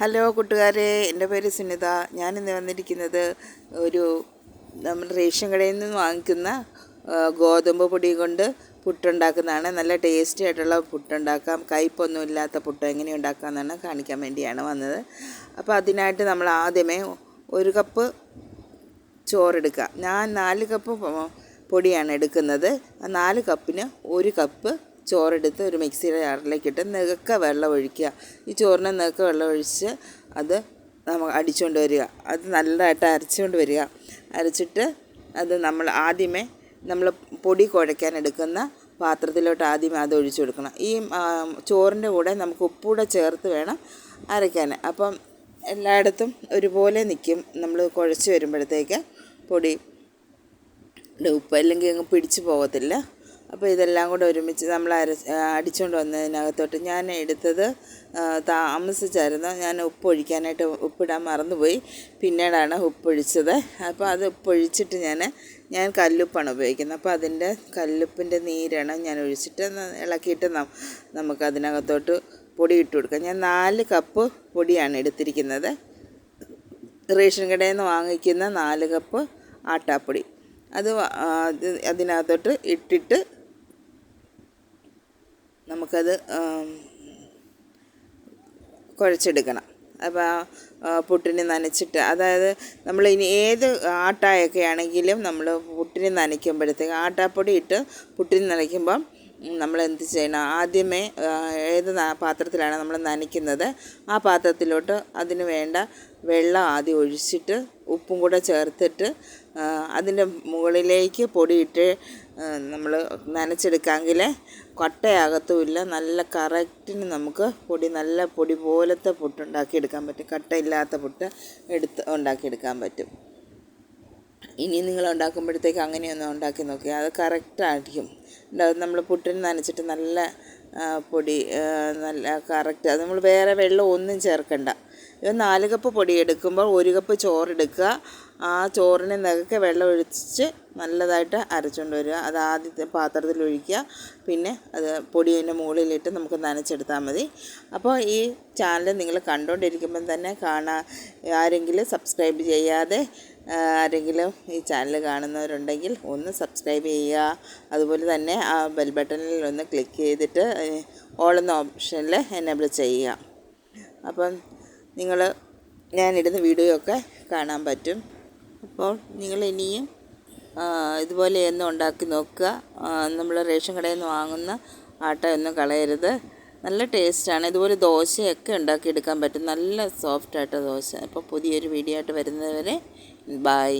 Hello കൂട്ടുകാരെ, എൻ്റെ പേര് സുനിത. ഞാനിന്ന് വന്നിരിക്കുന്നത് നമ്മൾ റേഷൻ കടയിൽ നിന്ന് വാങ്ങിക്കുന്ന ഗോതമ്പ് പൊടി കൊണ്ട് പുട്ടുണ്ടാക്കുന്നതാണ്. നല്ല ടേസ്റ്റി ആയിട്ടുള്ള പുട്ടുണ്ടാക്കാം. കയ്പൊന്നും ഇല്ലാത്ത പുട്ട് എങ്ങനെ ഉണ്ടാക്കാമെന്നാണ് കാണിക്കാൻ വേണ്ടിയാണ് വന്നത്. അപ്പോൾ അതിനായിട്ട് നമ്മൾ ആദ്യമേ 1 കപ്പ് ചോറെടുക്കുക. ഞാൻ 4 കപ്പ് പൊടിയാണ് എടുക്കുന്നത്. ആ 4 കപ്പിന് 1 കപ്പ് ചോറെടുത്ത് ഒരു മിക്സിയുടെ ജാറിലേക്കിട്ട് നെകുക്ക വെള്ളം ഒഴിക്കുക. ഈ ചോറിന് നെകുക്ക വെള്ളം ഒഴിച്ച് അത് നമ്മൾ അടിച്ചുകൊണ്ട് വരിക. അത് നല്ലതായിട്ട് അരച്ചുകൊണ്ട് വരിക. അരച്ചിട്ട് അത് നമ്മൾ പൊടി കുഴയ്ക്കാൻ എടുക്കുന്ന പാത്രത്തിലോട്ട് ആദ്യമേ അത് ഒഴിച്ചു കൊടുക്കണം. ഈ ചോറിൻ്റെ കൂടെ നമുക്ക് ഉപ്പൂടെ ചേർത്ത് വേണം അരയ്ക്കാൻ. അപ്പം എല്ലായിടത്തും ഒരുപോലെ നിൽക്കും. നമ്മൾ കുഴച്ച് വരുമ്പോഴത്തേക്ക് പൊടിയുടെ ഉപ്പ് അല്ലെങ്കിൽ അങ്ങ് പിടിച്ച് പോകത്തില്ല. അപ്പോൾ ഇതെല്ലാം കൂടെ ഒരുമിച്ച് നമ്മൾ അടിച്ചുകൊണ്ട് വന്നതിനകത്തോട്ട് ഞാൻ എടുത്തത് താമസിച്ചായിരുന്നു. ഞാൻ ഉപ്പൊഴിക്കാനായിട്ട് ഉപ്പിടാൻ മറന്നുപോയി. പിന്നീടാണ് ഉപ്പൊഴിച്ചത്. അപ്പോൾ അത് ഉപ്പൊഴിച്ചിട്ട് ഞാൻ കല്ലുപ്പാണ് ഉപയോഗിക്കുന്നത്. അപ്പോൾ അതിൻ്റെ കല്ലുപ്പിൻ്റെ നീരാണ് ഞാൻ ഒഴിച്ചിട്ട് ഇളക്കിയിട്ട് നമുക്കതിനകത്തോട്ട് പൊടി ഇട്ട് കൊടുക്കാം. ഞാൻ 4 കപ്പ് പൊടിയാണ് എടുത്തിരിക്കുന്നത്. റേഷൻ കടയിൽ നിന്ന് വാങ്ങിക്കുന്ന 4 കപ്പ് ആട്ടാപ്പൊടി അത് അതിനകത്തോട്ട് ഇട്ടിട്ട് നമുക്കത് കുഴച്ചെടുക്കണം. അപ്പോൾ പുട്ടിന് നനച്ചിട്ട്, അതായത് നമ്മൾ ഇനി ഏത് ആട്ടായൊക്കെ ആണെങ്കിലും നമ്മൾ പുട്ടിന് നനയ്ക്കുമ്പോഴത്തേക്ക് ആട്ടാപ്പൊടി ഇട്ട് പുട്ടിന് നനയ്ക്കുമ്പം നമ്മൾ എന്ത് ചെയ്യണം, ആദ്യമേ ഏത് പാത്രത്തിലാണ് നമ്മൾ നനയ്ക്കുന്നത് ആ പാത്രത്തിലോട്ട് അതിന് വേണ്ട വെള്ളം ആദ്യം ഒഴിച്ചിട്ട് ഉപ്പും കൂടെ ചേർത്തിട്ട് അതിൻ്റെ മുകളിലേക്ക് പൊടിയിട്ട് നമ്മൾ നനച്ചെടുക്കാമെങ്കിൽ കട്ടയാകത്തുമില്ല. നല്ല കറക്റ്റിന് നമുക്ക് നല്ല പൊടി പോലത്തെ പുട്ടുണ്ടാക്കിയെടുക്കാൻ പറ്റും. കട്ടയില്ലാത്ത പുട്ട് ഉണ്ടാക്കിയെടുക്കാൻ പറ്റും. ഇനി നിങ്ങൾ ഉണ്ടാക്കുമ്പോഴത്തേക്ക് അങ്ങനെയൊന്ന് ഉണ്ടാക്കി നോക്കി, അത് കറക്റ്റായിരിക്കും. നമ്മൾ പുട്ടിന് നനച്ചിട്ട് നല്ല പൊടി നല്ല കറക്റ്റ്. അത് നമ്മൾ വേറെ വെള്ളം ഒന്നും ചേർക്കണ്ട. 4 കപ്പ് പൊടി എടുക്കുമ്പോൾ 1 കപ്പ് ചോറെടുക്കുക. ആ ചോറിന് നെകുക്ക വെള്ളം ഒഴിച്ച് നല്ലതായിട്ട് അരച്ചുകൊണ്ട് വരിക. അത് ആദ്യത്തെ പാത്രത്തിൽ ഒഴിക്കുക. പിന്നെ അത് പൊടിയുടെ മുകളിലിട്ട് നമുക്ക് നനച്ചെടുത്താൽ മതി. അപ്പോൾ ഈ ചാനൽ നിങ്ങൾ കണ്ടുകൊണ്ടിരിക്കുമ്പം തന്നെ ആരെങ്കിലും സബ്സ്ക്രൈബ് ചെയ്യാതെ ആരെങ്കിലും ഈ ചാനൽ കാണുന്നവരുണ്ടെങ്കിൽ ഒന്ന് സബ്സ്ക്രൈബ് ചെയ്യുക. അതുപോലെ തന്നെ ആ ബെൽ ബട്ടണിൽ ഒന്ന് ക്ലിക്ക് ചെയ്തിട്ട് ഓൾ എന്ന ഓപ്ഷനിൽ എനേബിൾ ചെയ്യുക. അപ്പം ഞാനിടുന്ന വീഡിയോ ഒക്കെ കാണാൻ പറ്റും. അപ്പോൾ നിങ്ങൾ ഇനിയും ഇതുപോലെ ഒന്ന് ഉണ്ടാക്കി നോക്കുക. നമ്മൾ റേഷൻ കടയിൽ നിന്ന് വാങ്ങുന്ന ആട്ട ഒന്നും കളയരുത്. നല്ല ടേസ്റ്റാണ്. ഇതുപോലെ ദോശയൊക്കെ ഉണ്ടാക്കിയെടുക്കാൻ പറ്റും. നല്ല സോഫ്റ്റായിട്ട് ദോശ. അപ്പോൾ പുതിയൊരു വീഡിയോ ആയിട്ട് വരുന്നവരെ ബൈ.